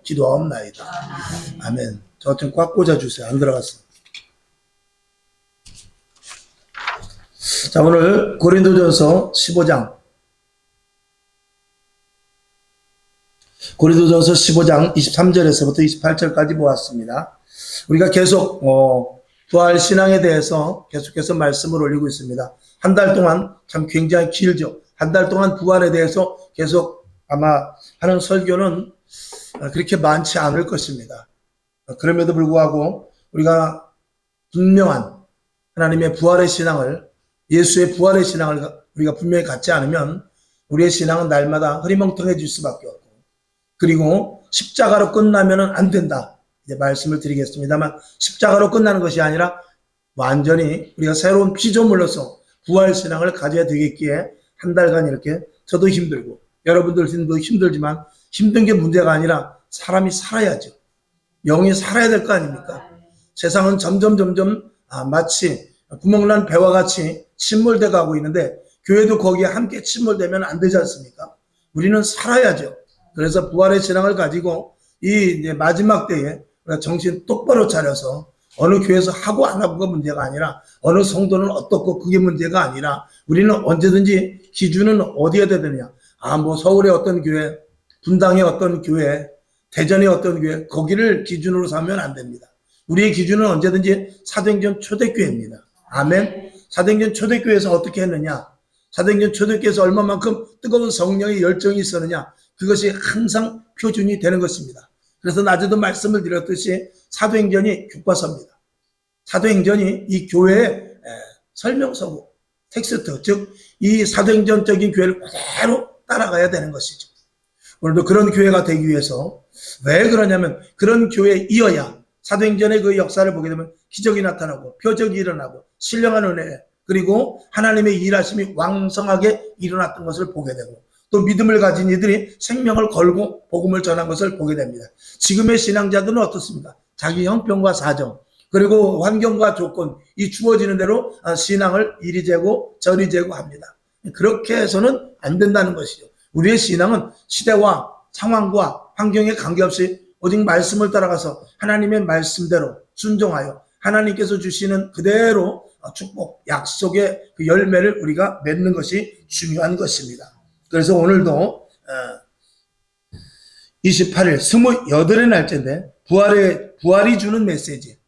기도하옵나이다. 아멘. 저 좀 꽉 꽂아주세요. 안 들어갔어. 자, 오늘 고린도전서 15장. 고린도전서 15장 23절에서부터 28절까지 보았습니다. 우리가 계속 부활 신앙에 대해서 계속해서 말씀을 올리고 있습니다. 한 달 동안 참 굉장히 길죠. 한 달 동안 부활에 대해서 계속 아마 하는 설교는 그렇게 많지 않을 것입니다. 그럼에도 불구하고 우리가 분명한 하나님의 부활의 신앙을, 예수의 부활의 신앙을 우리가 분명히 갖지 않으면 우리의 신앙은 날마다 흐리멍텅해질 수밖에 없고, 그리고 십자가로 끝나면 안 된다, 이제 말씀을 드리겠습니다만, 십자가로 끝나는 것이 아니라 완전히 우리가 새로운 피조물로서 부활 신앙을 가져야 되겠기에 한 달간 이렇게 저도 힘들고 여러분들도 힘들지만 힘든 게 문제가 아니라 사람이 살아야죠. 영이 살아야 될 거 아닙니까? 세상은 점점 마치 구멍난 배와 같이 침몰돼 가고 있는데 교회도 거기에 함께 침몰되면 안 되지 않습니까? 우리는 살아야죠. 그래서 부활의 신앙을 가지고 이 마지막 때에 정신 똑바로 차려서 어느 교회에서 하고 안 하고가 문제가 아니라 어느 성도는 어떻고 그게 문제가 아니라 우리는 언제든지 기준은 어디에 되느냐. 뭐 서울의 어떤 교회, 분당의 어떤 교회, 대전의 어떤 교회, 거기를 기준으로 삼으면 안 됩니다. 우리의 기준은 언제든지 사도행전 초대교회입니다. 아멘. 사도행전 초대교회에서 어떻게 했느냐. 사도행전 초대교회에서 얼마만큼 뜨거운 성령의 열정이 있었느냐. 그것이 항상 표준이 되는 것입니다. 그래서 낮에도 말씀을 드렸듯이 사도행전이 교과서입니다. 사도행전이 이 교회의 설명서고 텍스트, 즉 이 사도행전적인 교회를 그대로 따라가야 되는 것이죠. 오늘도 그런 교회가 되기 위해서, 왜 그러냐면 그런 교회에 이어야 사도행전의 그 역사를 보게 되면 기적이 나타나고 표적이 일어나고 신령한 은혜, 그리고 하나님의 일하심이 왕성하게 일어났던 것을 보게 되고, 또 믿음을 가진 이들이 생명을 걸고 복음을 전한 것을 보게 됩니다. 지금의 신앙자들은 어떻습니까? 자기 형편과 사정, 그리고 환경과 조건, 이 주어지는 대로 신앙을 이리 재고 저리 재고 합니다. 그렇게 해서는 안 된다는 것이죠. 우리의 신앙은 시대와 상황과 환경에 관계없이 오직 말씀을 따라가서 하나님의 말씀대로 순종하여 하나님께서 주시는 그대로 축복, 약속의 그 열매를 우리가 맺는 것이 중요한 것입니다. 그래서 오늘도 28일 28의 날짜인데 부활이 주는 메시지,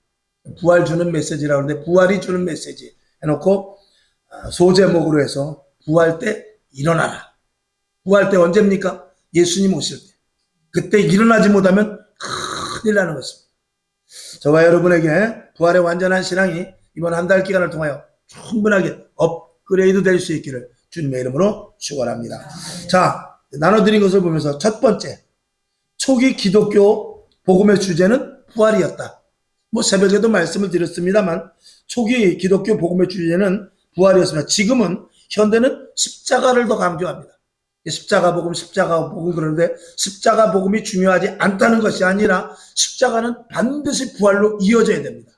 부활 주는 메시지라고 하는데 부활이 주는 메시지 해놓고 소제목으로 해서 부활 때 일어나라. 부활 때 언제입니까? 예수님 오실 때. 그때 일어나지 못하면 큰일 나는 것입니다. 저와 여러분에게 부활의 완전한 신앙이 이번 한 달 기간을 통하여 충분하게 업그레이드 될 수 있기를 주님의 이름으로 축원합니다. 자, 나눠드린 것을 보면서 첫 번째, 초기 기독교 복음의 주제는 부활이었다. 새벽에도 말씀을 드렸습니다만 초기 기독교 복음의 주제는 부활이었습니다. 지금은 현대는 십자가를 더 강조합니다. 십자가 복음 그러는데 십자가 복음이 중요하지 않다는 것이 아니라 십자가는 반드시 부활로 이어져야 됩니다.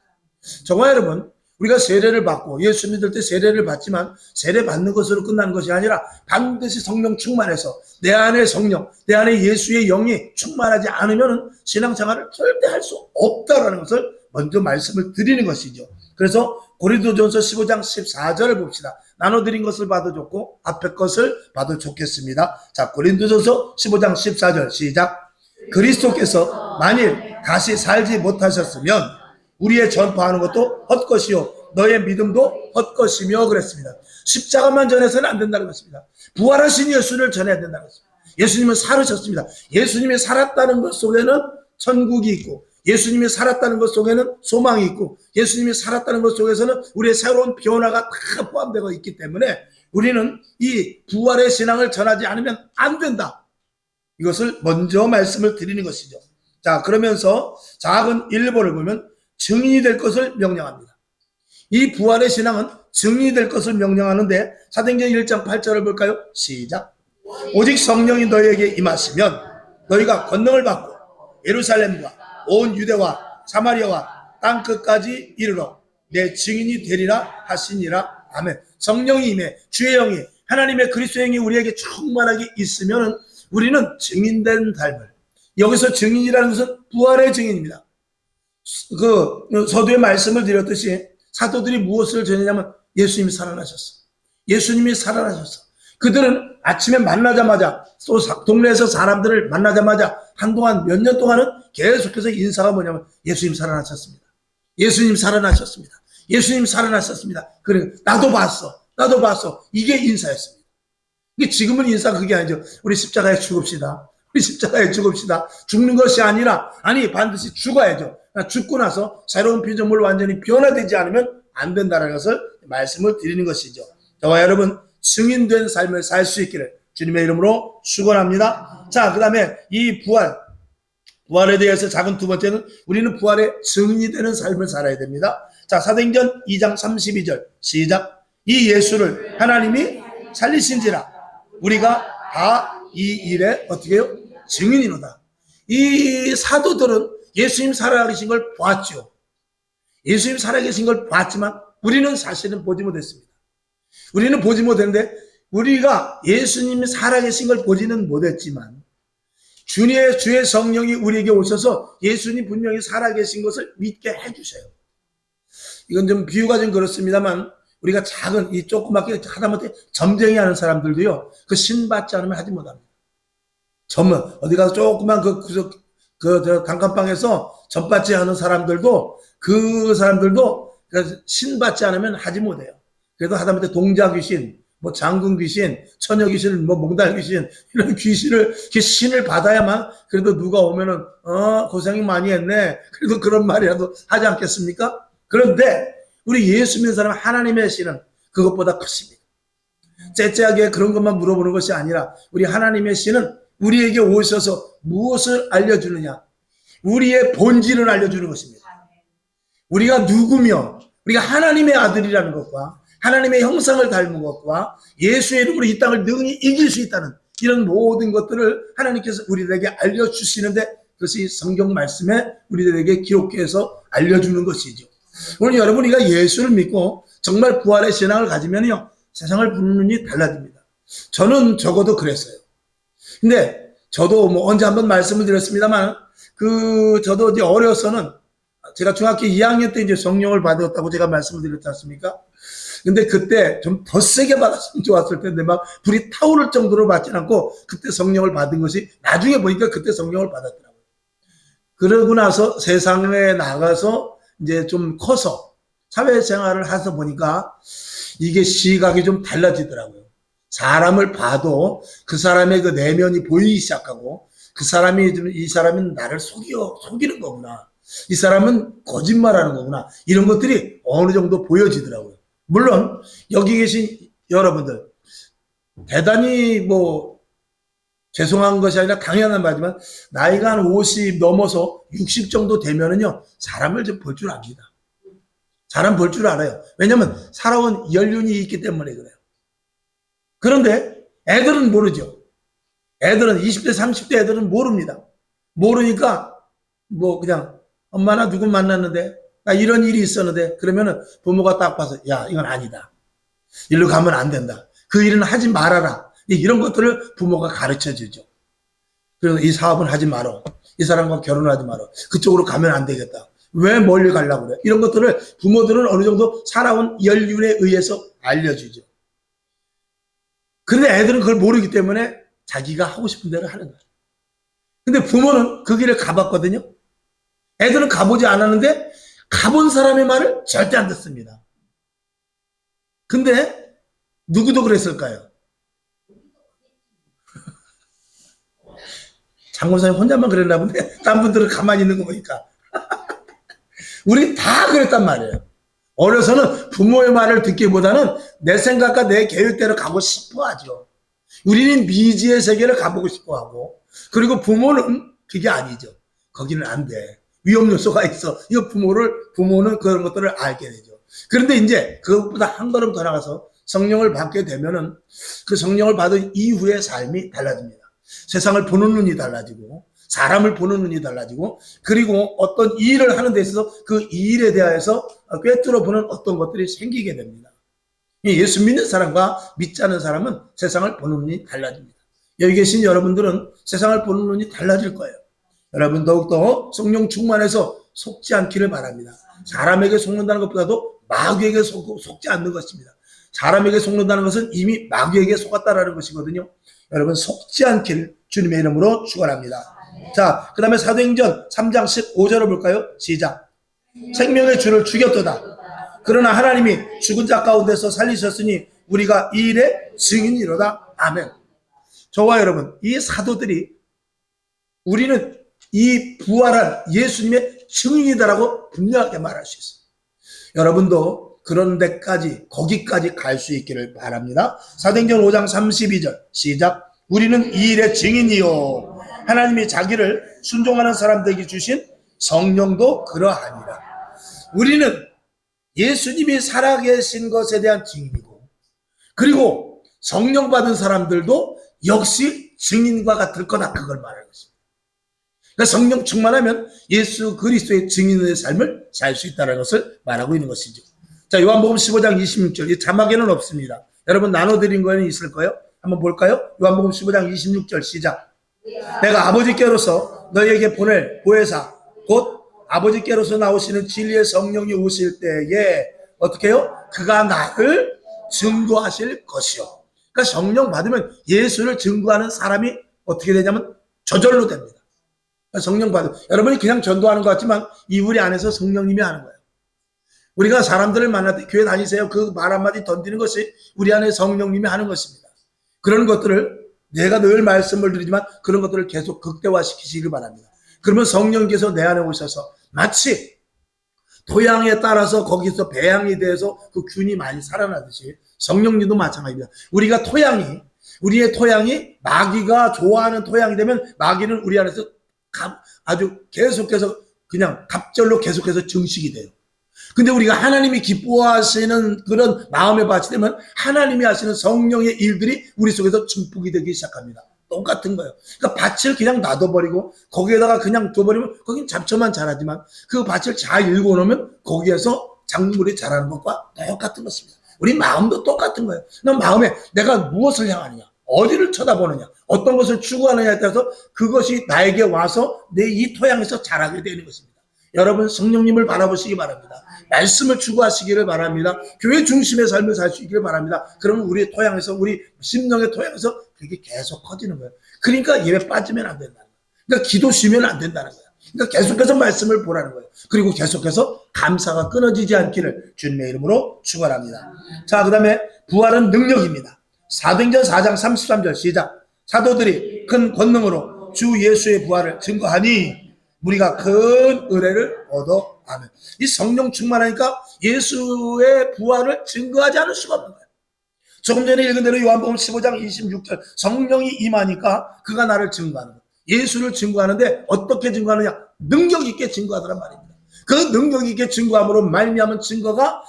정말 여러분, 우리가 세례를 받고 예수 믿을 때 세례를 받지만 세례 받는 것으로 끝나는 것이 아니라 반드시 성령 충만해서 내 안에 성령, 내 안에 예수의 영이 충만하지 않으면 신앙생활을 절대 할 수 없다라는 것을 먼저 말씀을 드리는 것이죠. 그래서 고린도전서 15장 14절을 봅시다. 나눠드린 것을 봐도 좋고 앞에 것을 봐도 좋겠습니다. 자, 고린도전서 15장 14절 시작. 그리스도께서 만일 다시 살지 못하셨으면 우리의 전파하는 것도 헛것이요 너의 믿음도 헛것이며 그랬습니다. 십자가만 전해서는 안 된다는 것입니다. 부활하신 예수를 전해야 된다는 것입니다. 예수님은 살으셨습니다. 예수님이 살았다는 것 속에는 천국이 있고, 예수님이 살았다는 것 속에는 소망이 있고, 예수님이 살았다는 것 속에서는 우리의 새로운 변화가 다 포함되어 있기 때문에 우리는 이 부활의 신앙을 전하지 않으면 안 된다. 이것을 먼저 말씀을 드리는 것이죠. 자, 그러면서 작은 일본을 보면 증인이 될 것을 명령합니다. 이 부활의 신앙은 증인이 될 것을 명령하는데 사도행전 1장 8절을 볼까요? 시작. 오직 성령이 너희에게 임하시면 너희가 권능을 받고 예루살렘과 온 유대와 사마리아와 땅끝까지 이르러 내 증인이 되리라 하시니라. 아멘. 성령이 임해 주의 영이 하나님의 그리스도의 영이 우리에게 충만하게 있으면 우리는 증인된 삶을, 여기서 증인이라는 것은 부활의 증인입니다. 서두에 말씀을 드렸듯이 사도들이 무엇을 전했냐면 예수님이 살아나셨어. 예수님이 살아나셨어. 그들은 아침에 만나자마자 또 동네에서 사람들을 만나자마자 한동안 몇 년 동안은 계속해서 인사가 뭐냐면 예수님 살아나셨습니다. 예수님 살아나셨습니다. 예수님 살아나셨습니다. 그래 나도 봤어. 나도 봤어. 이게 인사였습니다. 이게 지금은 인사가 그게 아니죠. 우리 십자가에 죽읍시다. 우리 십자가에 죽읍시다. 죽는 것이 아니라 아니 반드시 죽어야죠. 죽고 나서 새로운 피조물 완전히 변화되지 않으면 안 된다는 것을 말씀을 드리는 것이죠. 저와 여러분 증인된 삶을 살 수 있기를 주님의 이름으로 축원합니다. 자, 그 다음에 이 부활에 대해서 작은 두 번째는 우리는 부활의 증인이 되는 삶을 살아야 됩니다. 자, 사도행전 2장 32절 시작. 이 예수를 하나님이 살리신지라 우리가 다 이 일에 어떻게 해요? 증인이로다. 이 사도들은 예수님 살아계신 걸 봤죠. 예수님 살아계신 걸 봤지만 우리는 사실은 보지 못했습니다. 우리는 보지 못했는데 우리가 예수님이 살아계신 걸 보지는 못했지만 주의 성령이 우리에게 오셔서 예수님 분명히 살아계신 것을 믿게 해주세요. 이건 좀 비유가 좀 그렇습니다만 우리가 작은 이 조그맣게 하다못해 점쟁이 하는 사람들도요 그 신 받지 않으면 하지 못합니다. 어디 가서 조그만 단칸방에서 전받지 하는 사람들도 그 사람들도 신 받지 않으면 하지 못해요. 그래도 하다못해 동자 귀신, 뭐 장군 귀신, 처녀 귀신, 뭐 몽달 귀신 이런 귀신을 신을 받아야만 그래도 누가 오면은 고생이 많이 했네. 그래도 그런 말이라도 하지 않겠습니까? 그런데 우리 예수 믿는 사람 하나님의 신은 그것보다 크십니다. 째째하게 그런 것만 물어보는 것이 아니라 우리 하나님의 신은 우리에게 오셔서 무엇을 알려주느냐? 우리의 본질을 알려주는 것입니다. 우리가 누구며 우리가 하나님의 아들이라는 것과 하나님의 형상을 닮은 것과 예수의 이름으로 이 땅을 능히 이길 수 있다는 이런 모든 것들을 하나님께서 우리들에게 알려주시는데 그것이 성경 말씀에 우리들에게 기록해서 알려주는 것이죠. 오늘 여러분 우리가 예수를 믿고 정말 부활의 신앙을 가지면요 세상을 보는 눈이 달라집니다. 저는 적어도 그랬어요. 근데 저도 뭐 언제 한번 말씀을 드렸습니다만 저도 이제 어려서는 제가 중학교 2학년 때 이제 성령을 받았다고 제가 말씀을 드렸지 않습니까? 근데 그때 좀 더 세게 받았으면 좋았을 텐데 막 불이 타오를 정도로 받진 않고 그때 성령을 받은 것이 나중에 보니까 그때 성령을 받았더라고요. 그러고 나서 세상에 나가서 이제 좀 커서 사회생활을 해서 보니까 이게 시각이 좀 달라지더라고요. 사람을 봐도 그 사람의 그 내면이 보이기 시작하고 이 사람은 나를 속이는 거구나. 이 사람은 거짓말하는 거구나. 이런 것들이 어느 정도 보여지더라고요. 물론 여기 계신 여러분들 대단히 뭐 죄송한 것이 아니라 당연한 말이지만 나이가 한 50 넘어서 60 정도 되면은요 사람을 좀 볼 줄 압니다. 사람 볼 줄 알아요. 왜냐하면 살아온 연륜이 있기 때문에 그래요. 그런데 애들은 모르죠. 애들은 20대 30대 애들은 모릅니다. 모르니까 뭐 그냥 엄마 나 누구 만났는데 나 이런 일이 있었는데 그러면은 부모가 딱 봐서 야 이건 아니다. 일로 가면 안 된다. 그 일은 하지 말아라. 이런 것들을 부모가 가르쳐 주죠. 그래서 이 사업은 하지 마라. 이 사람과 결혼하지 마라. 그쪽으로 가면 안 되겠다. 왜 멀리 가려고 그래? 이런 것들을 부모들은 어느 정도 살아온 연륜에 의해서 알려주죠. 근데 애들은 그걸 모르기 때문에 자기가 하고 싶은 대로 하는 거예요. 근데 부모는 그 길을 가봤거든요. 애들은 가보지 않았는데 가본 사람의 말을 절대 안 듣습니다. 근데 누구도 그랬을까요? 장군사님 혼자만 그랬나 본데 딴 분들은 가만히 있는 거 보니까 우리 다 그랬단 말이에요. 어려서는 부모의 말을 듣기보다는 내 생각과 내 계획대로 가고 싶어 하죠. 우리는 미지의 세계를 가보고 싶어 하고 그리고 부모는 그게 아니죠. 거기는 안 돼. 위험 요소가 있어. 이거 부모는 그런 것들을 알게 되죠. 그런데 이제 그것보다 한 걸음 더 나가서 성령을 받게 되면은 그 성령을 받은 이후의 삶이 달라집니다. 세상을 보는 눈이 달라지고 사람을 보는 눈이 달라지고 그리고 어떤 일을 하는 데 있어서 그 일에 대해서 꿰뚫어 보는 어떤 것들이 생기게 됩니다. 예수 믿는 사람과 믿지 않는 사람은 세상을 보는 눈이 달라집니다. 여기 계신 여러분들은 세상을 보는 눈이 달라질 거예요. 여러분 더욱더 성령 충만해서 속지 않기를 바랍니다. 사람에게 속는다는 것보다도 마귀에게 속지 않는 것입니다. 사람에게 속는다는 것은 이미 마귀에게 속았다라는 것이거든요. 여러분 속지 않기를 주님의 이름으로 축원합니다. 자, 그 다음에 사도행전 3장 15절을 볼까요? 시작. 생명의 주를 죽였도다. 그러나 하나님이 죽은 자 가운데서 살리셨으니 우리가 이 일의 증인이로다. 아멘. 저와 여러분, 이 사도들이 우리는 이 부활한 예수님의 증인이다라고 분명하게 말할 수 있어요. 여러분도 그런 데까지, 거기까지 갈 수 있기를 바랍니다. 사도행전 5장 32절 시작. 우리는 이 일의 증인이요 하나님이 자기를 순종하는 사람들에게 주신 성령도 그러하니라. 우리는 예수님이 살아계신 것에 대한 증인이고, 그리고 성령 받은 사람들도 역시 증인과 같을 거다, 그걸 말하는 것입니다. 그러니까 성령 충만하면 예수 그리스도의 증인의 삶을 살 수 있다는 것을 말하고 있는 것이죠. 자, 요한복음 15장 26절, 이 자막에는 없습니다. 여러분 나눠드린 거에는 있을 거예요? 한번 볼까요? 요한복음 15장 26절 시작. 내가 아버지께로서 너희에게 보낼 보혜사 곧 아버지께로서 나오시는 진리의 성령이 오실 때에 어떻게 해요? 그가 나를 증거하실 것이요. 그러니까 성령 받으면 예수를 증거하는 사람이 어떻게 되냐면 저절로 됩니다. 그러니까 성령 받으면 여러분이 그냥 전도하는 것 같지만 이 우리 안에서 성령님이 하는 거예요. 우리가 사람들을 만날 때 교회 다니세요 그 말 한마디 던지는 것이 우리 안에 성령님이 하는 것입니다. 그런 것들을 내가 늘 말씀을 드리지만 그런 것들을 계속 극대화시키시길 바랍니다. 그러면 성령께서 내 안에 오셔서 마치 토양에 따라서 거기서 배양이 돼서 그 균이 많이 살아나듯이 성령님도 마찬가지입니다. 우리의 토양이 마귀가 좋아하는 토양이 되면 마귀는 우리 안에서 아주 계속해서 그냥 갑절로 계속해서 증식이 돼요. 근데 우리가 하나님이 기뻐하시는 그런 마음의 밭이 되면 하나님이 하시는 성령의 일들이 우리 속에서 증폭이 되기 시작합니다. 똑같은 거예요. 그러니까 밭을 그냥 놔둬버리고 거기에다가 그냥 둬버리면 거긴 잡초만 자라지만 그 밭을 잘 일궈놓으면 거기에서 작물이 자라는 것과 똑같은 것입니다. 우리 마음도 똑같은 거예요. 난 마음에 내가 무엇을 향하느냐, 어디를 쳐다보느냐, 어떤 것을 추구하느냐에 따라서 그것이 나에게 와서 내 이 토양에서 자라게 되는 것입니다. 여러분 성령님을 바라보시기 바랍니다. 말씀을 추구하시기를 바랍니다. 교회 중심의 삶을 살 수 있기를 바랍니다. 그러면 우리의 토양에서, 우리 심령의 토양에서 그게 계속 커지는 거예요. 그러니까 예배 빠지면 안 된다는 거예요. 그러니까 기도 쉬면 안 된다는 거예요. 그러니까 계속해서 말씀을 보라는 거예요. 그리고 계속해서 감사가 끊어지지 않기를 주님의 이름으로 축원합니다. 자, 그 다음에 부활은 능력입니다. 사도행전 4장 33절 시작. 사도들이 큰 권능으로 주 예수의 부활을 증거하니 우리가 큰 은혜를 얻어 아멘. 이 성령 충만하니까 예수의 부활을 증거하지 않을 수가 없는 거예요. 조금 전에 읽은 대로 요한복음 15장 26절 성령이 임하니까 그가 나를 증거하는 거예요. 예수를 증거하는데 어떻게 증거하느냐? 능력 있게 증거하더란 말입니다. 그 능력 있게 증거함으로 말미암은 증거가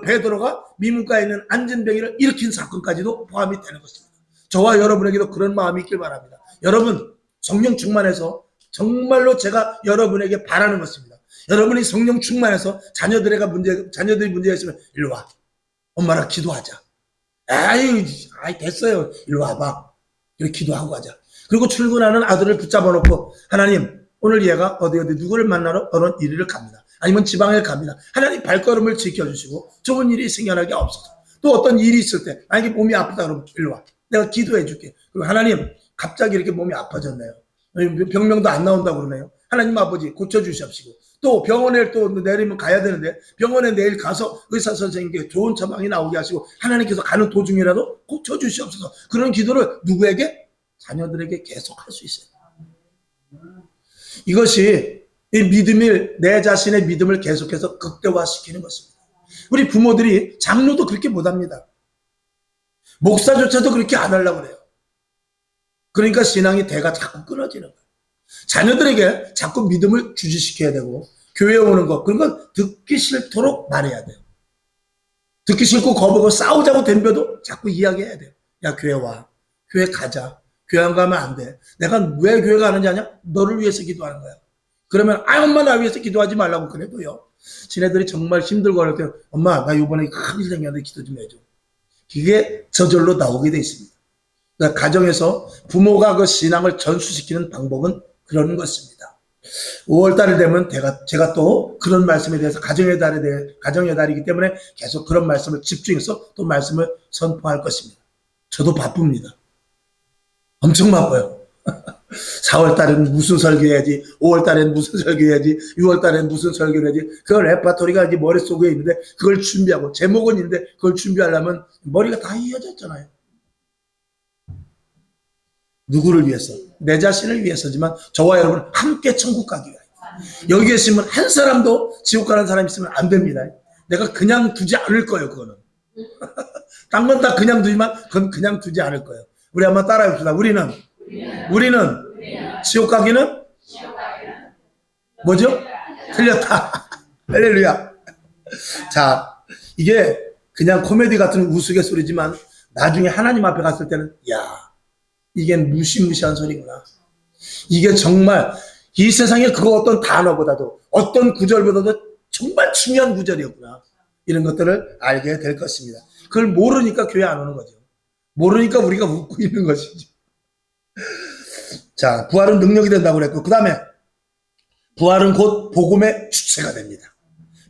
베드로가 미문가에 있는 안전병이를 일으킨 사건까지도 포함이 되는 것입니다. 저와 여러분에게도 그런 마음이 있길 바랍니다. 여러분 성령 충만해서 정말로 제가 여러분에게 바라는 것입니다. 여러분이 성령 충만해서 자녀들이 문제가 있으면 일로 와. 엄마랑 기도하자. 아이 됐어요. 일로 와봐. 이렇게 기도하고 가자. 그리고 출근하는 아들을 붙잡아 놓고 하나님 오늘 얘가 어디 누구를 만나러 어느 일을 갑니다. 아니면 지방에 갑니다. 하나님 발걸음을 지켜주시고 좋은 일이 생겨나게 없어서 또 어떤 일이 있을 때 만약에 몸이 아프다 그러면 일로 와. 내가 기도해 줄게. 그리고 하나님 갑자기 이렇게 몸이 아파졌네요. 병명도 안 나온다고 그러네요. 하나님 아버지 고쳐주시옵시고 또 병원에 또 내리면 가야 되는데 병원에 내일 가서 의사 선생님께 좋은 처방이 나오게 하시고 하나님께서 가는 도중이라도 고쳐주시옵소서. 그런 기도를 누구에게? 자녀들에게 계속 할 수 있어요. 이것이 이 믿음을, 내 자신의 믿음을 계속해서 극대화시키는 것입니다. 우리 부모들이 장로도 그렇게 못합니다. 목사조차도 그렇게 안 하려고 그래요. 그러니까 신앙이 대가 자꾸 끊어지는 거예요. 자녀들에게 자꾸 믿음을 주지시켜야 되고 교회에 오는 것 그런 건 듣기 싫도록 말해야 돼요. 듣기 싫고 거부하고 싸우자고 덤벼도 자꾸 이야기해야 돼요. 야 교회 와. 교회 가자. 교회 안 가면 안 돼. 내가 왜 교회 가는지 아냐? 너를 위해서 기도하는 거야. 그러면 엄마 나 위해서 기도하지 말라고 그래도요. 지네들이 정말 힘들고 할 때 엄마 나 이번에 큰일 생겼는데 기도 좀 해줘. 이게 저절로 나오게 돼 있습니다. 그러니까 가정에서 부모가 그 신앙을 전수시키는 방법은 그러는 것입니다. 5월 달이 되면 제가 또 그런 말씀에 대해서 가정의 달이기 때문에 계속 그런 말씀을 집중해서 또 말씀을 선포할 것입니다. 저도 바쁩니다. 엄청 바빠요. 4월 달엔 무슨 설교해야지, 5월 달엔 무슨 설교해야지, 6월 달엔 무슨 설교를 해야지. 그 레파토리가 이제 머릿속에 있는데 그걸 준비하고, 제목은 있는데 그걸 준비하려면 머리가 다 이어졌잖아요. 누구를 위해서? 내 자신을 위해서지만 저와 여러분 함께 천국 가기 위하여. 여기 계시면 한 사람도 지옥 가는 사람이 있으면 안 됩니다. 내가 그냥 두지 않을 거예요. 그거는. 딴 건 다 그냥 두지만 그건 그냥 두지 않을 거예요. 우리 한번 따라해 봅시다. 우리는 지옥 가기는 뭐죠? 틀렸다. 할렐루야. 자, 이게 그냥 코미디 같은 우스갯소리지만 나중에 하나님 앞에 갔을 때는 야, 이게 무시무시한 소리구나. 이게 정말 이 세상에 그 어떤 단어보다도 어떤 구절보다도 정말 중요한 구절이었구나. 이런 것들을 알게 될 것입니다. 그걸 모르니까 교회 안 오는 거죠. 모르니까 우리가 웃고 있는 것이죠. 자, 부활은 능력이 된다고 그랬고, 그 다음에 부활은 곧 복음의 주체가 됩니다.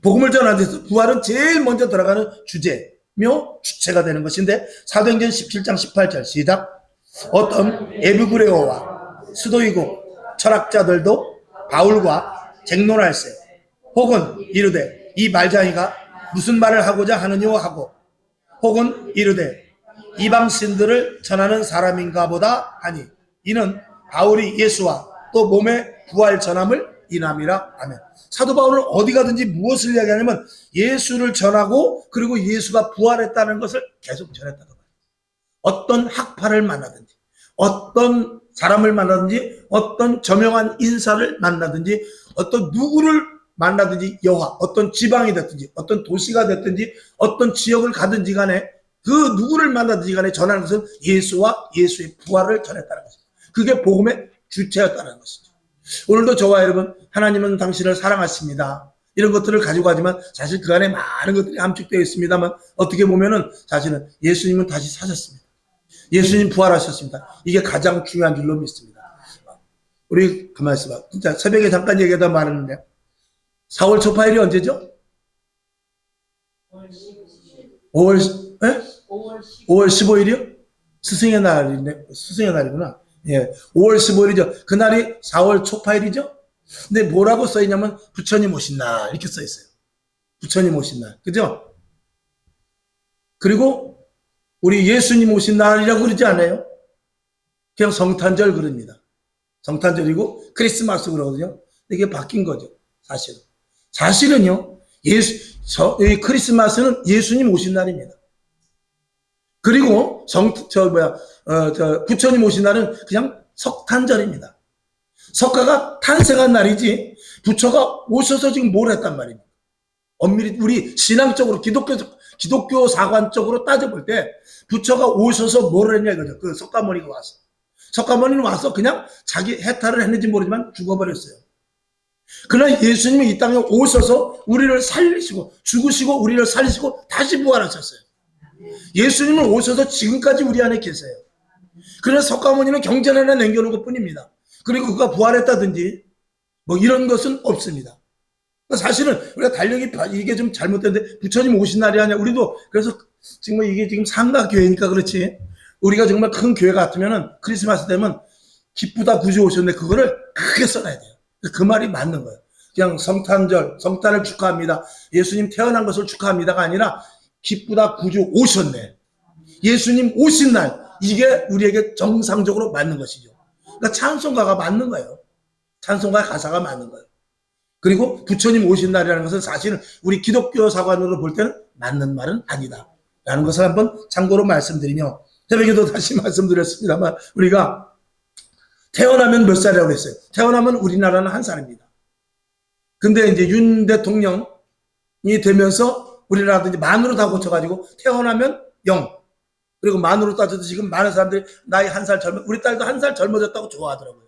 복음을 전하기 위해서 부활은 제일 먼저 들어가는 주제며 주체가 되는 것인데, 사도행전 17장 18절 시작. 어떤 에피구레오와 스도이고 철학자들도 바울과 쟁론할세 혹은 이르되 이 말장이가 무슨 말을 하고자 하느뇨 하고, 혹은 이르되 이방신들을 전하는 사람인가 보다 하니 이는 바울이 예수와 또 몸의 부활 전함을 인함이라. 아멘. 사도 바울은 어디 가든지 무엇을 이야기하냐면 예수를 전하고 그리고 예수가 부활했다는 것을 계속 전했다고 봐요. 어떤 학파를 만나든지 어떤 사람을 만나든지 어떤 저명한 인사를 만나든지 어떤 누구를 만나든지 여하 어떤 지방이 됐든지 어떤 도시가 됐든지 어떤 지역을 가든지 간에 그 누구를 만나든지 간에 전하는 것은 예수와 예수의 부활을 전했다는 것입니다. 그게 복음의 주체였다는 것이죠. 오늘도 저와 여러분, 하나님은 당신을 사랑하십니다. 이런 것들을 가지고 가지만 사실 그 안에 많은 것들이 함축되어 있습니다만 어떻게 보면은 사실은 예수님은 다시 사셨습니다. 예수님 부활하셨습니다. 이게 가장 중요한 줄로 믿습니다. 우리 가만히 있어봐. 진짜 새벽에 잠깐 얘기하다 말았는데 4월 초파일이 언제죠? 5월 15일이요? 스승의 날인데, 스승의 날이구나. 예. 5월 15일이죠. 그날이 4월 초파일이죠? 근데 뭐라고 써있냐면, 부처님 오신 날, 이렇게 써있어요. 부처님 오신 날. 그죠? 그리고, 우리 예수님 오신 날이라고 그러지 않아요? 그냥 성탄절 그럽니다. 성탄절이고, 크리스마스 그러거든요. 이게 바뀐 거죠. 사실은. 사실은요, 이 크리스마스는 예수님 오신 날입니다. 그리고 부처님 오신 날은 그냥 석탄절입니다. 석가가 탄생한 날이지 부처가 오셔서 지금 뭘 했단 말입니까? 엄밀히 우리 신앙적으로 기독교 사관적으로 따져볼 때 부처가 오셔서 뭘 했냐 이거죠. 그 석가모니가 와서. 석가모니는 와서 그냥 자기 해탈을 했는지 모르지만 죽어버렸어요. 그러나 예수님이 이 땅에 오셔서 우리를 살리시고 죽으시고 우리를 살리시고 다시 부활하셨어요. 예수님은 오셔서 지금까지 우리 안에 계세요. 그래서 석가모니는 경전 하나 남겨놓은 것 뿐입니다. 그리고 그가 부활했다든지 뭐 이런 것은 없습니다. 사실은 우리가 달력이 이게 좀 잘못됐는데 부처님 오신 날이 아니야. 우리도 그래서 지금 이게 지금 상가교회니까 그렇지. 우리가 정말 큰 교회 같으면은 크리스마스 되면 기쁘다 구주 오셨는데 그거를 크게 써놔야 돼요. 그 말이 맞는 거예요. 그냥 성탄을 축하합니다. 예수님 태어난 것을 축하합니다가 아니라 기쁘다 구주 오셨네. 예수님 오신 날, 이게 우리에게 정상적으로 맞는 것이죠. 그러니까 찬송가가 맞는 거예요. 찬송가 가사가 맞는 거예요. 그리고 부처님 오신 날이라는 것은 사실은 우리 기독교 사관으로 볼 때는 맞는 말은 아니다 라는 것을 한번 참고로 말씀드리며, 새벽에도 다시 말씀드렸습니다만 우리가 태어나면 몇 살이라고 했어요? 태어나면 우리나라는 1살입니다. 근데 이제 윤 대통령이 되면서 우리나라도 이제 만으로 다 고쳐가지고 태어나면 0. 그리고 만으로 따져도 지금 많은 사람들이 나이 1살 젊어, 우리 딸도 1살 젊어졌다고 좋아하더라고요.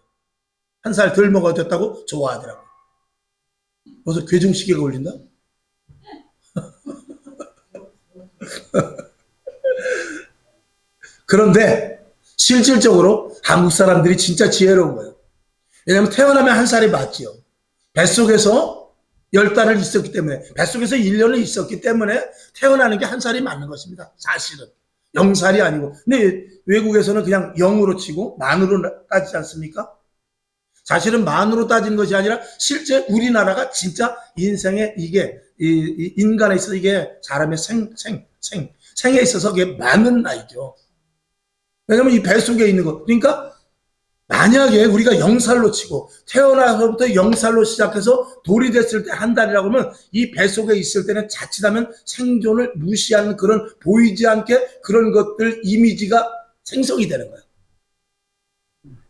1살 덜 먹어졌다고 좋아하더라고요. 벌써 괴중시계가 울린다? 그런데 실질적으로 한국 사람들이 진짜 지혜로운 거예요. 왜냐하면 태어나면 한 살이 맞지요. 뱃속에서 10달을 있었기 때문에, 뱃속에서 1년을 있었기 때문에 태어나는 게 한 살이 맞는 것입니다. 사실은. 0살이 아니고. 근데 외국에서는 그냥 0으로 치고 만으로 따지지 않습니까? 사실은 만으로 따지는 것이 아니라 실제 우리나라가 진짜 인생에 이게 인간에 있어서 이게 사람의 생에 있어서 그게 많은 나이죠. 왜냐하면 이 뱃속에 있는 것. 그러니까 만약에 우리가 0살로 치고 태어나서부터 0살로 시작해서 돌이 됐을 때 한 달이라고 하면 이 뱃속에 있을 때는 자칫하면 생존을 무시하는 그런 보이지 않게 그런 것들 이미지가 생성이 되는 거예요.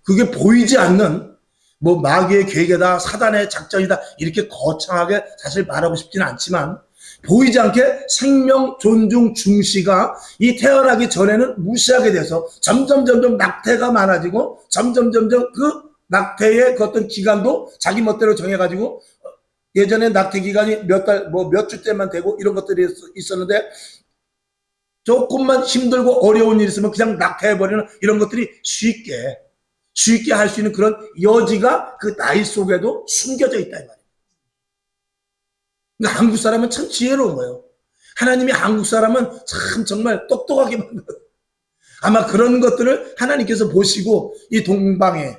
그게 보이지 않는 뭐 마귀의 계획이다, 사단의 작전이다 이렇게 거창하게 사실 말하고 싶지는 않지만 보이지 않게 생명 존중 중시가 이 태어나기 전에는 무시하게 돼서 점점 낙태가 많아지고 점점 그 낙태의 그 어떤 기간도 자기 멋대로 정해가지고 예전에 낙태 기간이 몇 달, 뭐 몇 주 때만 되고 이런 것들이 있었는데 조금만 힘들고 어려운 일 있으면 그냥 낙태해버리는 이런 것들이 쉽게 할 수 있는 그런 여지가 그 나이 속에도 숨겨져 있다 이 말이에요. 그러니까 한국 사람은 참 지혜로운 거예요. 하나님이 한국 사람은 참 정말 똑똑하게 만들어요. 아마 그런 것들을 하나님께서 보시고 이 동방에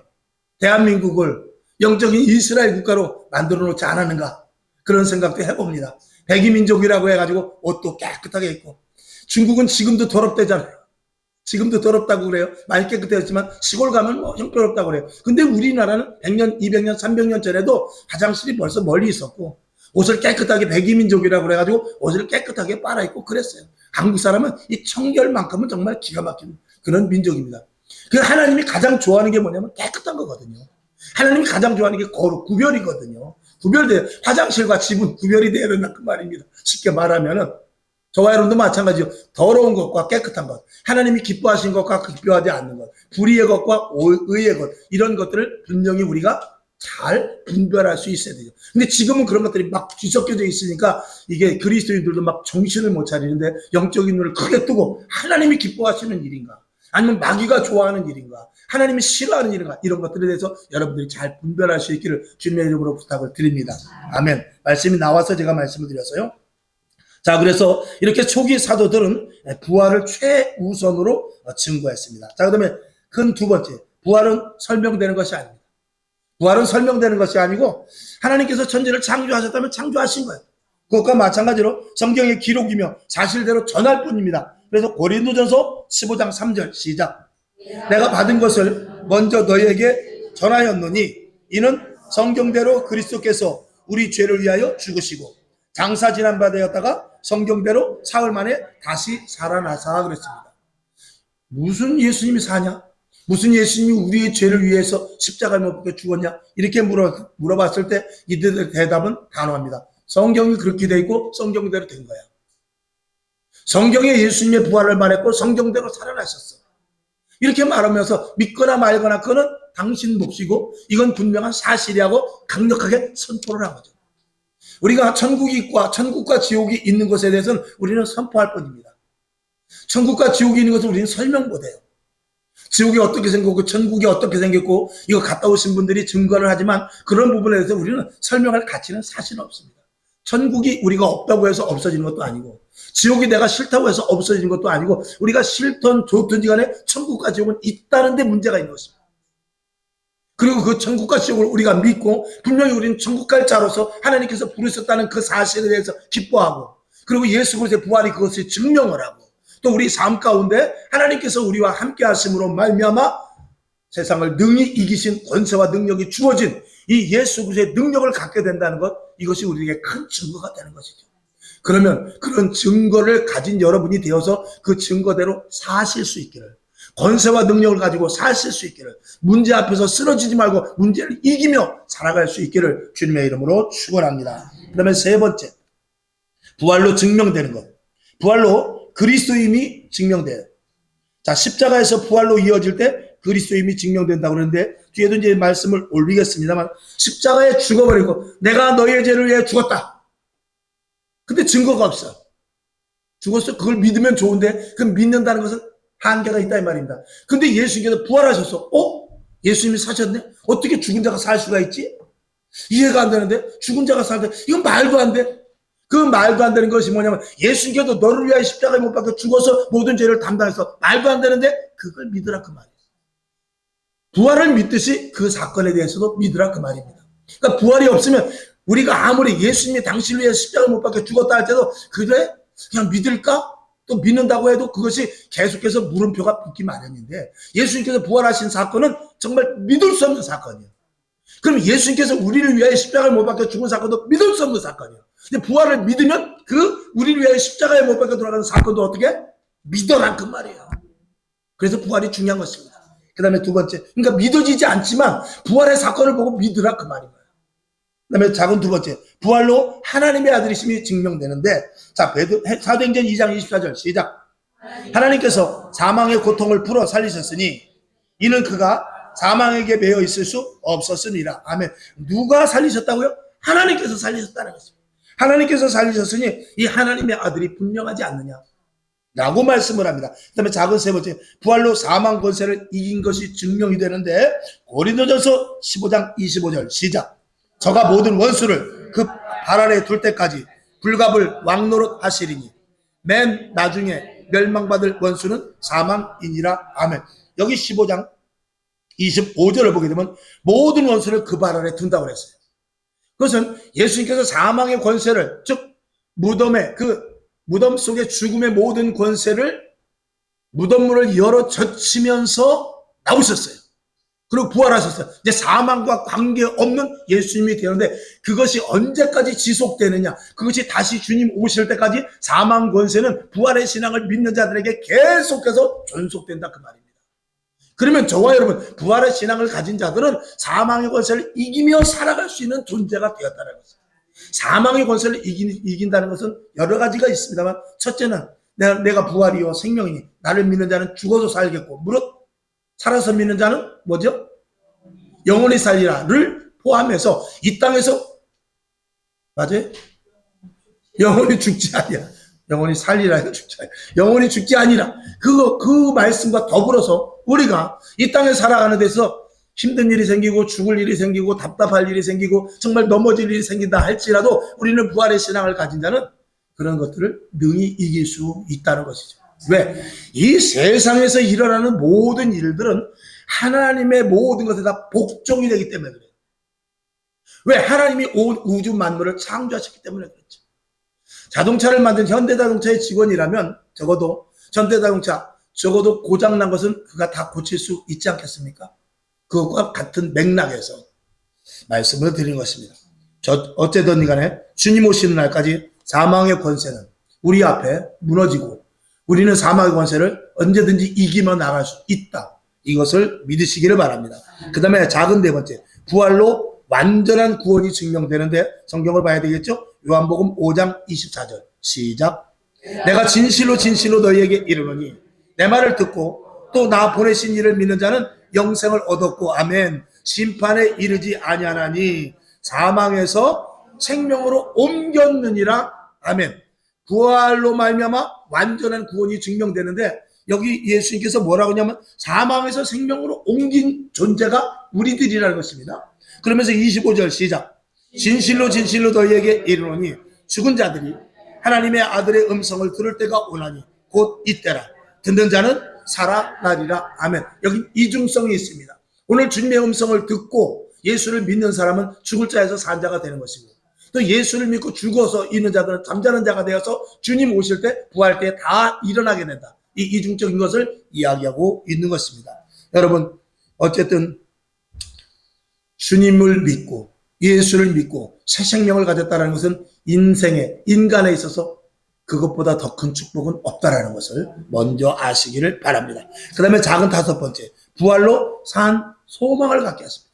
대한민국을 영적인 이스라엘 국가로 만들어 놓지 않았는가 그런 생각도 해봅니다. 백이민족이라고 해가지고 옷도 깨끗하게 입고 중국은 지금도 더럽대잖아요. 지금도 더럽다고 그래요. 많이 깨끗해졌지만 시골 가면 뭐 형편없다고 그래요. 근데 우리나라는 100년, 200년, 300년 전에도 화장실이 벌써 멀리 있었고 옷을 깨끗하게 백이민족이라고 그래가지고 옷을 깨끗하게 빨아입고 그랬어요. 한국 사람은 이 청결만큼은 정말 기가 막힌 그런 민족입니다. 그 하나님이 가장 좋아하는 게 뭐냐면 깨끗한 거거든요. 하나님이 가장 좋아하는 게 거룩, 구별이거든요. 구별돼요. 화장실과 집은 구별이 돼야 된다 그 말입니다. 쉽게 말하면은 저와 여러분도 마찬가지요. 더러운 것과 깨끗한 것, 하나님이 기뻐하신 것과 기뻐하지 않는 것, 불의의 것과 의의 것 이런 것들을 분명히 우리가 잘 분별할 수 있어야 되죠. 근데 지금은 그런 것들이 막 뒤섞여져 있으니까 이게 그리스도인들도 막 정신을 못 차리는데 영적인 눈을 크게 뜨고 하나님이 기뻐하시는 일인가 아니면 마귀가 좋아하는 일인가 하나님이 싫어하는 일인가 이런 것들에 대해서 여러분들이 잘 분별할 수 있기를 주님의 이름으로 부탁을 드립니다. 아멘. 말씀이 나와서 제가 말씀을 드렸어요. 자, 그래서 이렇게 초기 사도들은 부활을 최우선으로 증거했습니다. 자, 그다음에 큰 두 번째, 부활은 설명되는 것이 아닙니다. 부활은 설명되는 것이 아니고 하나님께서 천지를 창조하셨다면 창조하신 거예요. 그것과 마찬가지로 성경의 기록이며 사실대로 전할 뿐입니다. 그래서 고린도전서 15장 3절 시작. 내가 받은 것을 먼저 너희에게 전하였노니 이는 성경대로 그리스도께서 우리 죄를 위하여 죽으시고 장사 지난 바 되었다가 성경대로 사흘 만에 다시 살아나사 그랬습니다. 무슨 예수님이 사냐? 무슨 예수님이 우리의 죄를 위해서 십자가에 못 박혀 죽었냐? 이렇게 물어봤을 때 이들의 대답은 단호합니다. 성경이 그렇게 돼 있고 성경대로 된 거야. 성경에 예수님의 부활을 말했고 성경대로 살아나셨어. 이렇게 말하면서 믿거나 말거나 그거는 당신 몫이고 이건 분명한 사실이라고 강력하게 선포를 한 거죠. 우리가 천국과 지옥이 있는 것에 대해서는 우리는 선포할 뿐입니다. 천국과 지옥이 있는 것을 우리는 설명 못해요. 지옥이 어떻게 생겼고 천국이 어떻게 생겼고 이거 갔다 오신 분들이 증거를 하지만 그런 부분에 대해서 우리는 설명할 가치는 사실은 없습니다. 천국이 우리가 없다고 해서 없어지는 것도 아니고 지옥이 내가 싫다고 해서 없어지는 것도 아니고 우리가 싫든 좋든지 간에 천국과 지옥은 있다는 데 문제가 있는 것입니다. 그리고 그 천국과 지옥을 우리가 믿고 분명히 우리는 천국 갈 자로서 하나님께서 부르셨다는 그 사실에 대해서 기뻐하고 그리고 예수 그리스도의 부활이 그것을 증명을 하고 또 우리 삶 가운데 하나님께서 우리와 함께 하심으로 말미암아 세상을 능히 이기신 권세와 능력이 주어진 이 예수 그리스도의 능력을 갖게 된다는 것 이것이 우리에게 큰 증거가 되는 것이죠. 그러면 그런 증거를 가진 여러분이 되어서 그 증거대로 사실 수 있기를 권세와 능력을 가지고 사실 수 있기를 문제 앞에서 쓰러지지 말고 문제를 이기며 살아갈 수 있기를 주님의 이름으로 축원합니다. 그 다음에 세 번째 부활로 증명되는 것 부활로 그리스도임이 증명돼요. 자 십자가에서 부활로 이어질 때 그리스도임이 증명된다고 그러는데 뒤에도 이제 말씀을 올리겠습니다만 십자가에 죽어버리고 내가 너희의 죄를 위해 죽었다. 근데 증거가 없어. 죽었어. 그걸 믿으면 좋은데 그 믿는다는 것은 한계가 있다 이 말입니다. 근데 예수님께서 부활하셔서 예수님이 사셨네? 어떻게 죽은 자가 살 수가 있지? 이해가 안 되는데? 죽은 자가 살다. 이건 말도 안 돼. 그 말도 안 되는 것이 뭐냐면 예수님께서 너를 위하여 십자가에 못 박혀 죽어서 모든 죄를 담당해서 말도 안 되는데 그걸 믿으라 그 말이에요. 부활을 믿듯이 그 사건에 대해서도 믿으라 그 말입니다. 그러니까 부활이 없으면 우리가 아무리 예수님이 당신을 위해 십자가에 못 박혀 죽었다 할 때도 그래? 그냥 믿을까? 또 믿는다고 해도 그것이 계속해서 물음표가 붙기 마련인데 예수님께서 부활하신 사건은 정말 믿을 수 없는 사건이에요. 그럼 예수님께서 우리를 위하여 십자가에 못 박혀 죽은 사건도 믿을 수 없는 사건이에요. 근데 부활을 믿으면 그 우리를 위하여 십자가에 못 박혀 돌아가는 사건도 어떻게? 믿어라 그 말이에요. 그래서 부활이 중요한 것입니다. 그 다음에 두 번째, 그러니까 믿어지지 않지만 부활의 사건을 보고 믿으라 그 말인 거예요. 그 다음에 작은 두 번째, 부활로 하나님의 아들이심이 증명되는데, 자, 사도행전 2장 24절 시작. 하나님께서 사망의 고통을 풀어 살리셨으니 이는 그가 사망에게 매여 있을 수 없었으니라. 아멘. 누가 살리셨다고요? 하나님께서 살리셨다는 것입니다. 하나님께서 살리셨으니 이 하나님의 아들이 분명하지 않느냐 라고 말씀을 합니다. 그 다음에 작은 세 번째, 부활로 사망 권세를 이긴 것이 증명이 되는데 고린도전서 15장 25절 시작. 저가 모든 원수를 그 발 아래 둘 때까지 불갑을 왕노릇 하시리니 맨 나중에 멸망받을 원수는 사망이니라. 아멘. 여기 15장 25절을 보게 되면 모든 원수를 그 발 아래 둔다고 그랬어요. 그것은 예수님께서 사망의 권세를, 즉 무덤의 무덤 속의 죽음의 모든 권세를 무덤문을 열어 젖히면서 나오셨어요. 그리고 부활하셨어요. 이제 사망과 관계없는 예수님이 되는데 그것이 언제까지 지속되느냐, 그것이 다시 주님 오실 때까지 사망 권세는 부활의 신앙을 믿는 자들에게 계속해서 존속된다 그 말입니다. 그러면 저와 여러분 부활의 신앙을 가진 자들은 사망의 권세를 이기며 살아갈 수 있는 존재가 되었다는 것입니다. 사망의 권세를 이긴다는 것은 여러 가지가 있습니다만, 첫째는 내가 부활이요 생명이니 나를 믿는 자는 죽어도 살겠고 무릇 살아서 믿는 자는 뭐죠? 영원히 살리라를 포함해서 이 땅에서, 맞아요? 영원히 죽지 아니라, 영원히 살리라, 죽지 아니라, 영원히 죽지 아니라, 그 말씀과 더불어서 우리가 이 땅에 살아가는 데서 힘든 일이 생기고 죽을 일이 생기고 답답할 일이 생기고 정말 넘어질 일이 생긴다 할지라도 우리는 부활의 신앙을 가진 자는 그런 것들을 능히 이길 수 있다는 것이죠. 왜? 이 세상에서 일어나는 모든 일들은 하나님의 모든 것에 다 복종이 되기 때문에 그래요. 왜? 하나님이 온 우주 만물을 창조하셨기 때문에 그렇죠. 자동차를 만든 현대자동차의 직원이라면 적어도 현대자동차 적어도 고장난 것은 그가 다 고칠 수 있지 않겠습니까? 그것과 같은 맥락에서 말씀을 드리는 것입니다. 어쨌든 간에 주님 오시는 날까지 사망의 권세는 우리 앞에 무너지고 우리는 사망의 권세를 언제든지 이기며 나갈 수 있다. 이것을 믿으시기를 바랍니다. 그 다음에 작은 네 번째, 부활로 완전한 구원이 증명되는데 성경을 봐야 되겠죠? 요한복음 5장 24절 시작. 내가 진실로 진실로 너희에게 이르노니 내 말을 듣고 또 나 보내신 이를 믿는 자는 영생을 얻었고 아멘. 심판에 이르지 아니하나니 사망에서 생명으로 옮겼느니라. 아멘. 부활로 말미암아 완전한 구원이 증명되는데 여기 예수님께서 뭐라고 하냐면 사망에서 생명으로 옮긴 존재가 우리들이라는 것입니다. 그러면서 25절 시작. 진실로 진실로 너희에게 이르노니 죽은 자들이 하나님의 아들의 음성을 들을 때가 오나니 곧 이때라. 듣는 자는 살아나리라. 아멘. 여기 이중성이 있습니다. 오늘 주님의 음성을 듣고 예수를 믿는 사람은 죽을 자에서 산 자가 되는 것이고 또 예수를 믿고 죽어서 있는 자들은 잠자는 자가 되어서 주님 오실 때 부활 때 다 일어나게 된다. 이 이중적인 것을 이야기하고 있는 것입니다. 여러분 어쨌든 주님을 믿고 예수를 믿고 새 생명을 가졌다는 것은 인간에 있어서 그것보다 더 큰 축복은 없다라는 것을 먼저 아시기를 바랍니다. 그 다음에 작은 다섯 번째, 부활로 산 소망을 갖게 하십니다.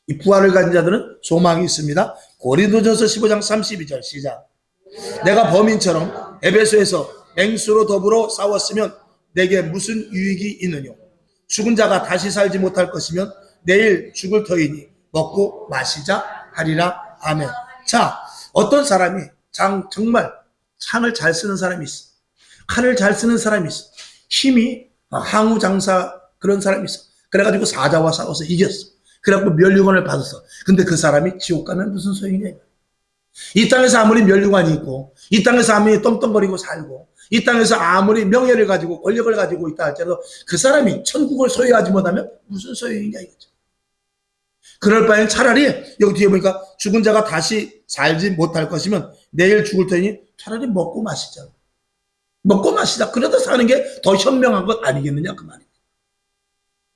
이 부활을 가진 자들은 소망이 있습니다. 고린도전서 15장 32절 시작. 내가 범인처럼 에베소에서 맹수로 더불어 싸웠으면 내게 무슨 유익이 있느냐. 죽은 자가 다시 살지 못할 것이면 내일 죽을 터이니 먹고 마시자 하리라. 아멘. 자, 어떤 사람이 정말 창을 잘 쓰는 사람이 있어. 칼을 잘 쓰는 사람이 있어. 힘이 항우 장사 그런 사람이 있어. 그래가지고 사자와 싸워서 이겼어. 그래갖고 멸류관을 받았어. 근데 그 사람이 지옥 가면 무슨 소용이냐. 이 땅에서 아무리 멸류관이 있고, 이 땅에서 아무리 떵떵거리고 살고, 이 땅에서 아무리 명예를 가지고 권력을 가지고 있다 할지라도 그 사람이 천국을 소유하지 못하면 무슨 소용이냐 이거죠. 그럴 바엔 차라리 여기 뒤에 보니까 죽은 자가 다시 살지 못할 것이면 내일 죽을 테니 차라리 먹고 마시자. 먹고 마시자. 그러다 사는 게 더 현명한 것 아니겠느냐 그 말입니다.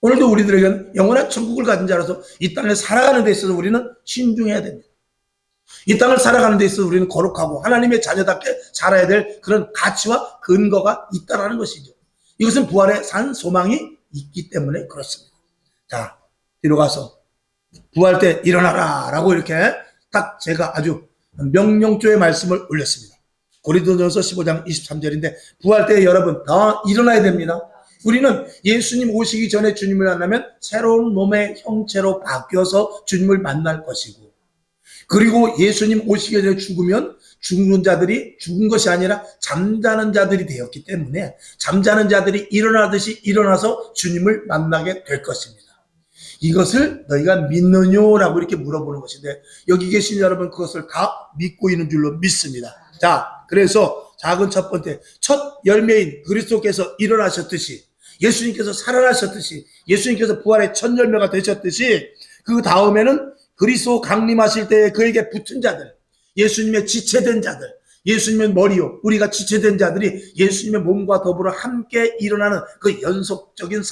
오늘도 우리들에게는 영원한 천국을 가진 자라서 이 땅에 살아가는 데 있어서 우리는 신중해야 됩니다. 이 땅을 살아가는 데 있어서 우리는 거룩하고 하나님의 자녀답게 살아야 될 그런 가치와 근거가 있다라는 것이죠. 이것은 부활의 산 소망이 있기 때문에 그렇습니다. 자, 뒤로 가서 부활 때 일어나라 라고 이렇게 딱 제가 아주 명령조의 말씀을 올렸습니다. 고린도전서 15장 23절인데 부활 때 여러분 다 일어나야 됩니다. 우리는 예수님 오시기 전에 주님을 만나면 새로운 몸의 형체로 바뀌어서 주님을 만날 것이고, 그리고 예수님 오시기 전에 죽으면 죽는 자들이 죽은 것이 아니라 잠자는 자들이 되었기 때문에 잠자는 자들이 일어나듯이 일어나서 주님을 만나게 될 것입니다. 이것을 너희가 믿느냐라고 이렇게 물어보는 것인데 여기 계신 여러분 그것을 다 믿고 있는 줄로 믿습니다. 자, 그래서 작은 첫 번째 첫 열매인 그리스도께서 일어나셨듯이, 예수님께서 살아나셨듯이, 예수님께서 부활의 첫 열매가 되셨듯이, 그 다음에는 그리스도 강림하실 때에 그에게 붙은 자들, 예수님의 지체된 자들, 예수님의 머리요 우리가 지체된 자들이 예수님의 몸과 더불어 함께 일어나는 그 연속적인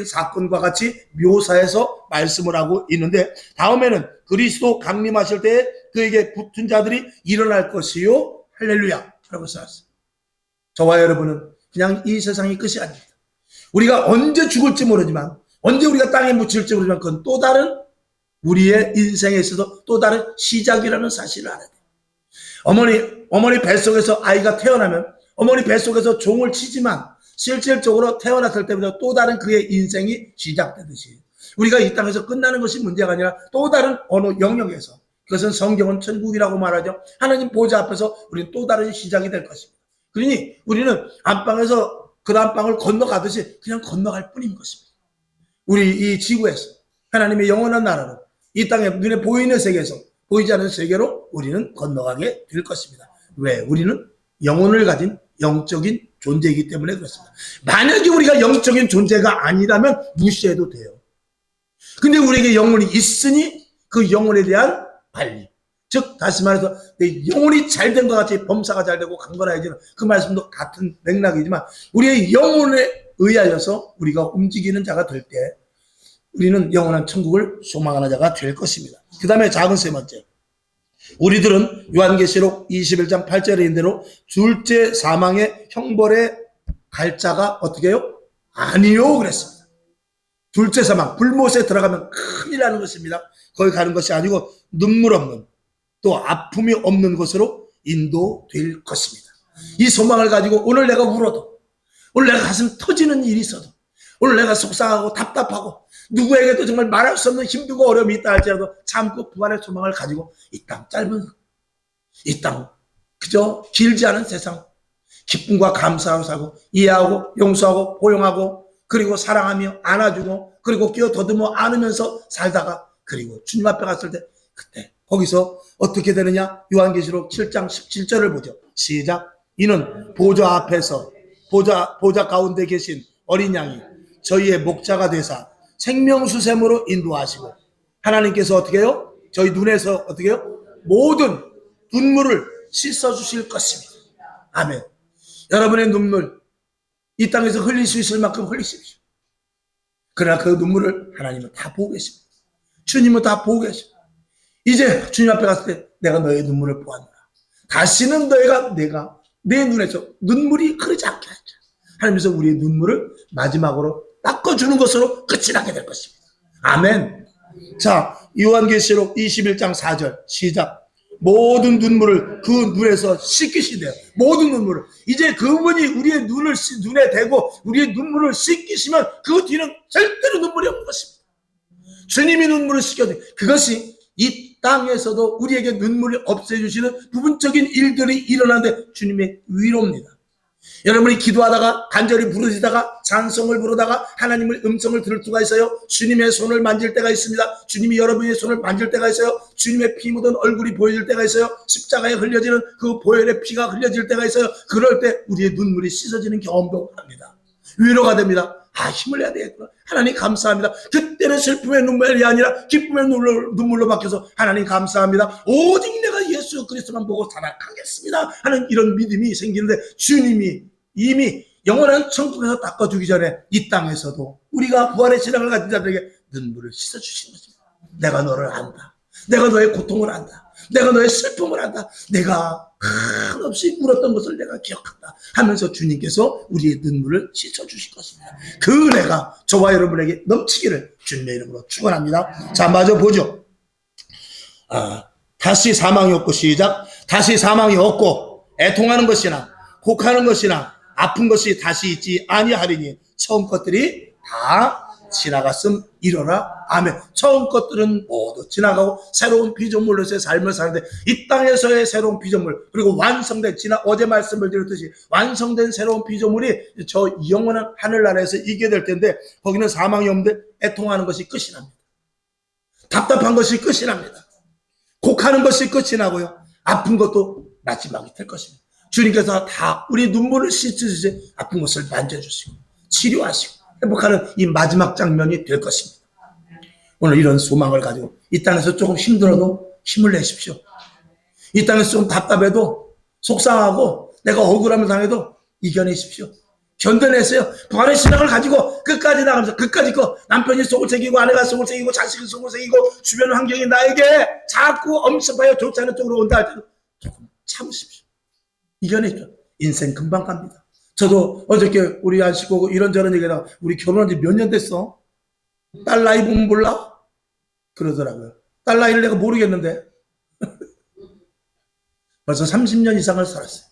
사건과 같이 묘사해서 말씀을 하고 있는데, 다음에는 그리스도 강림하실 때에 그에게 붙은 자들이 일어날 것이요 할렐루야 라고 써놨어요. 저와 여러분은 그냥 이 세상이 끝이 아닙니다. 우리가 언제 죽을지 모르지만, 언제 우리가 땅에 묻힐지 모르지만 그건 또 다른 우리의 인생에 있어서 또 다른 시작이라는 사실을 알아야 돼요. 어머니 뱃속에서 아이가 태어나면 어머니 뱃속에서 종을 치지만 실질적으로 태어났을 때부터 또 다른 그의 인생이 시작되듯이 우리가 이 땅에서 끝나는 것이 문제가 아니라 또 다른 어느 영역에서, 그것은 성경은 천국이라고 말하죠. 하나님 보좌 앞에서 우리는 또 다른 시작이 될 것입니다. 그러니 우리는 안방에서 그 다음 방을 건너가듯이 그냥 건너갈 뿐인 것입니다. 우리 이 지구에서 하나님의 영원한 나라로 이 땅에 눈에 보이는 세계에서 보이지 않는 세계로 우리는 건너가게 될 것입니다. 왜? 우리는 영혼을 가진 영적인 존재이기 때문에 그렇습니다. 만약에 우리가 영적인 존재가 아니라면 무시해도 돼요. 근데 우리에게 영혼이 있으니 그 영혼에 대한 관리, 즉 다시 말해서 내 영혼이 잘된 것 같이 범사가 잘되고 강건해지는 그 말씀도 같은 맥락이지만 우리의 영혼에 의하여서 우리가 움직이는 자가 될 때 우리는 영원한 천국을 소망하는 자가 될 것입니다. 그 다음에 작은 세 번째, 우리들은 요한계시록 21장 8절에 있는 대로 둘째 사망의 형벌에 갈 자가 어떻게 해요? 아니요 그랬습니다. 둘째 사망, 불못에 들어가면 큰일 나는 것입니다. 거기 가는 것이 아니고 눈물 없는, 또 아픔이 없는 곳으로 인도될 것입니다. 이 소망을 가지고 오늘 내가 울어도, 오늘 내가 가슴 터지는 일이 있어도, 오늘 내가 속상하고 답답하고 누구에게도 정말 말할 수 없는 힘들고 어려움이 있다 할지라도 참고 부활의 소망을 가지고 이 땅 짧은, 이 땅 그저 길지 않은 세상 기쁨과 감사하고 살고 이해하고 용서하고 포용하고 그리고 사랑하며 안아주고 그리고 끼어 더듬어 안으면서 살다가 그리고 주님 앞에 갔을 때 그때 거기서 어떻게 되느냐? 요한계시록 7장 17절을 보죠. 시작. 이는 보좌 앞에서 보좌 가운데 계신 어린 양이 저희의 목자가 되사 생명수샘으로 인도하시고 하나님께서 어떻게 해요? 저희 눈에서 어떻게 해요? 모든 눈물을 씻어주실 것입니다. 아멘. 여러분의 눈물 이 땅에서 흘릴 수 있을 만큼 흘리십시오. 그러나 그 눈물을 하나님은 다 보고 계십니다. 주님은 다 보고 계십니다. 이제 주님 앞에 갔을 때 내가 너의 눈물을 보았노라. 다시는 내가 내 눈에서 눈물이 흐르지 않게 하자. 하나님께서 우리의 눈물을 마지막으로 닦아주는 것으로 끝이 나게 될 것입니다. 아멘. 자, 요한계시록 21장 4절 시작. 모든 눈물을 그 눈에서 씻기시대요. 모든 눈물을. 이제 그분이 우리의 눈에 대고 우리의 눈물을 씻기시면 그 뒤는 절대로 눈물이 없는 것입니다. 주님이 눈물을 씻겨줘요. 그것이 이 땅에서도 우리에게 눈물을 없애주시는 부분적인 일들이 일어나는데 주님의 위로입니다. 여러분이 기도하다가 간절히 부르짖다가 찬송을 부르다가 하나님의 음성을 들을 수가 있어요. 주님의 손을 만질 때가 있습니다. 주님이 여러분의 손을 만질 때가 있어요. 주님의 피 묻은 얼굴이 보여질 때가 있어요. 십자가에 흘려지는 그 보혈의 피가 흘려질 때가 있어요. 그럴 때 우리의 눈물이 씻어지는 경험도 합니다. 위로가 됩니다. 힘을 내야 되겠구나. 하나님 감사합니다. 그때는 슬픔의 눈물이 아니라 기쁨의 눈물로 바뀌어서 하나님 감사합니다. 오직 내가 예수 그리스도만 보고 살아가겠습니다 하는 이런 믿음이 생기는데, 주님이 이미 영원한 천국에서 닦아주기 전에 이 땅에서도 우리가 부활의 신앙을 가진 자들에게 눈물을 씻어주시는 것입니다. 내가 너를 안다. 내가 너의 고통을 안다. 내가 너의 슬픔을 안다. 내가 한없이 울었던 것을 내가 기억한다 하면서 주님께서 우리의 눈물을 씻어주실 것입니다. 그 은혜가 저와 여러분에게 넘치기를 주님의 이름으로 축원합니다. 자, 마저 보죠. 다시 사망이 없고, 시작. 다시 사망이 없고 애통하는 것이나 곡하는 것이나 아픈 것이 다시 있지 아니하리니 처음 것들이 다 지나갔음 이러라. 아멘. 처음 것들은 모두 지나가고 새로운 피조물로서의 삶을 사는데, 이 땅에서의 새로운 피조물, 그리고 완성된, 어제 말씀을 드렸듯이 완성된 새로운 피조물이 저 영원한 하늘나라에서 이게 될 텐데, 거기는 사망이 없는데 애통하는 것이 끝이 납니다. 답답한 것이 끝이 납니다. 곡하는 것이 끝이 나고요, 아픈 것도 마지막이 될 것입니다. 주님께서 다 우리 눈물을 씻으시지 아픈 것을 만져주시고 치료하시고 행복하는 이 마지막 장면이 될 것입니다. 오늘 이런 소망을 가지고 이 땅에서 조금 힘들어도 힘을 내십시오. 이 땅에서 좀 답답해도, 속상하고 내가 억울함을 당해도 이겨내십시오. 견뎌내세요. 부활의 신앙을 가지고 끝까지 나가면서, 끝까지 남편이 속을 새기고 아내가 속을 새기고 자식이 속을 새기고 주변 환경이 나에게 자꾸 엄습하여 좋지 않은 쪽으로 온다 할 때도 조금 참으십시오. 이겨내죠. 인생 금방 갑니다. 저도 어저께 우리 안식구 이런저런 얘기하다가, 우리 결혼한 지 몇 년 됐어? 딸 나이 보면 몰라? 그러더라고요. 딸 나이를 내가 모르겠는데 벌써 30년 이상을 살았어요.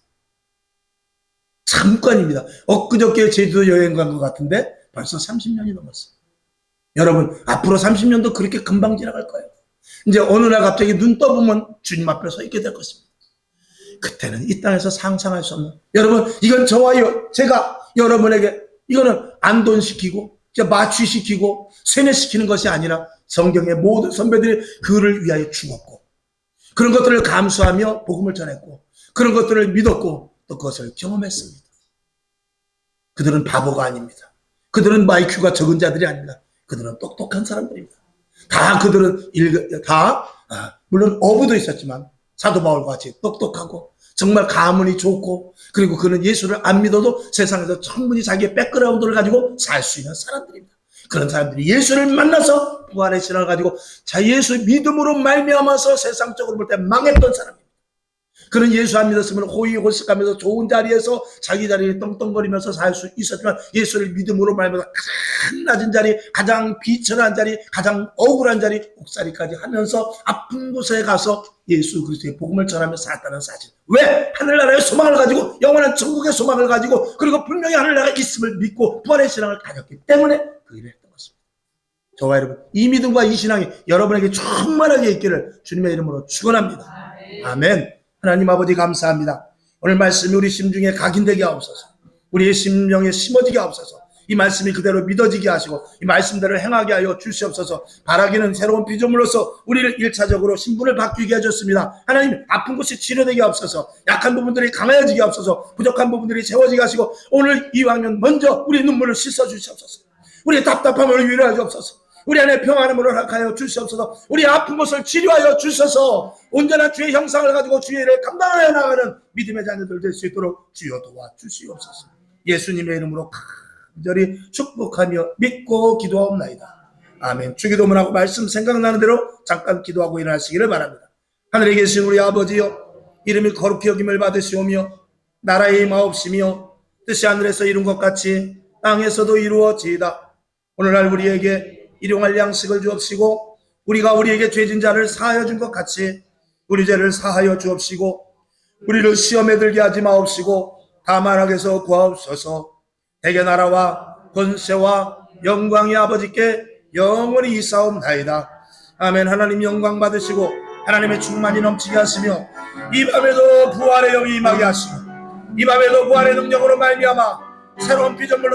잠깐입니다. 엊그저께 제주도 여행 간 것 같은데 벌써 30년이 넘었어요. 여러분, 앞으로 30년도 그렇게 금방 지나갈 거예요. 이제 어느 날 갑자기 눈 떠보면 주님 앞에 서 있게 될 것입니다. 그때는 이 땅에서 상상할 수 없는, 여러분, 이건 저와 제가 여러분에게 이거는 안돈시키고 마취시키고 세뇌시키는 것이 아니라, 성경의 모든 선배들이 그를 위하여 죽었고 그런 것들을 감수하며 복음을 전했고 그런 것들을 믿었고 또 그것을 경험했습니다. 그들은 바보가 아닙니다. 그들은 IQ가 적은 자들이 아닙니다. 그들은 똑똑한 사람들입니다. 그들은 물론 어부도 있었지만 사도 바울과 같이 똑똑하고 정말 가문이 좋고, 그리고 그는 예수를 안 믿어도 세상에서 충분히 자기의 백그라운드를 가지고 살 수 있는 사람들입니다. 그런 사람들이 예수를 만나서 부활의 신앙을 가지고 예수 믿음으로 말미암아서 세상적으로 볼 때 망했던 사람입니다. 그는 예수 안 믿었으면 호의호식하면서 좋은 자리에서 자기 자리에 떵떵거리면서 살 수 있었지만, 예수를 믿음으로 말미암아서 가장 낮은 자리, 가장 비천한 자리, 가장 억울한 자리, 옥살이까지 하면서 아픈 곳에 가서 예수 그리스도의 복음을 전하며 살았다는 사실. 왜? 하늘나라의 소망을 가지고, 영원한 천국의 소망을 가지고, 그리고 분명히 하늘나라가 있음을 믿고 부활의 신앙을 가졌기 때문에 그 일을 했던 것입니다. 저와 여러분, 이 믿음과 이 신앙이 여러분에게 충만하게 있기를 주님의 이름으로 축원합니다. 아멘. 하나님 아버지 감사합니다. 오늘 말씀이 우리 심중에 각인되게 하옵소서. 우리의 심령에 심어지게 하옵소서. 이 말씀이 그대로 믿어지게 하시고 이 말씀대로 행하게 하여 주시옵소서. 바라기는 새로운 피조물로서 우리를 1차적으로 신분을 바뀌게 해줬습니다. 하나님, 아픈 곳이 치료되게 하옵소서. 약한 부분들이 강해지게 하옵소서. 부족한 부분들이 채워지게 하시고 오늘 이왕이면 먼저 우리 눈물을 씻어 주시옵소서. 우리의 답답함을 위로해 주옵소서. 우리 안에 평안함을 허락하여 주시옵소서. 우리 아픈 것을 치료하여 주셔서 온전한 주의 형상을 가지고 주의 일을 감당하여 나가는 믿음의 자녀들 될 수 있도록 주여 도와주시옵소서. 예수님의 이름으로 간절히 축복하며 믿고 기도하옵나이다. 아멘. 주기도문하고 말씀 생각나는 대로 잠깐 기도하고 일어나시기를 바랍니다. 하늘에 계신 우리 아버지여, 이름이 거룩히 여김을 받으시오며 나라의 임하옵시며 뜻이 하늘에서 이룬 것 같이 땅에서도 이루어지이다. 오늘날 우리에게 일용할 양식을 주옵시고 우리가 우리에게 죄진 자를 사하여 준 것 같이 우리 죄를 사하여 주옵시고 우리를 시험에 들게 하지 마옵시고 다만 악에서 구하옵소서. 대개 나라와 권세와 영광이 아버지께 영원히 있사옵나이다. 아멘. 하나님 영광 받으시고 하나님의 충만이 넘치게 하시며 이 밤에도 부활의 영이 임하게 하시고 이 밤에도 부활의 능력으로 말미암아 새로운 피조물로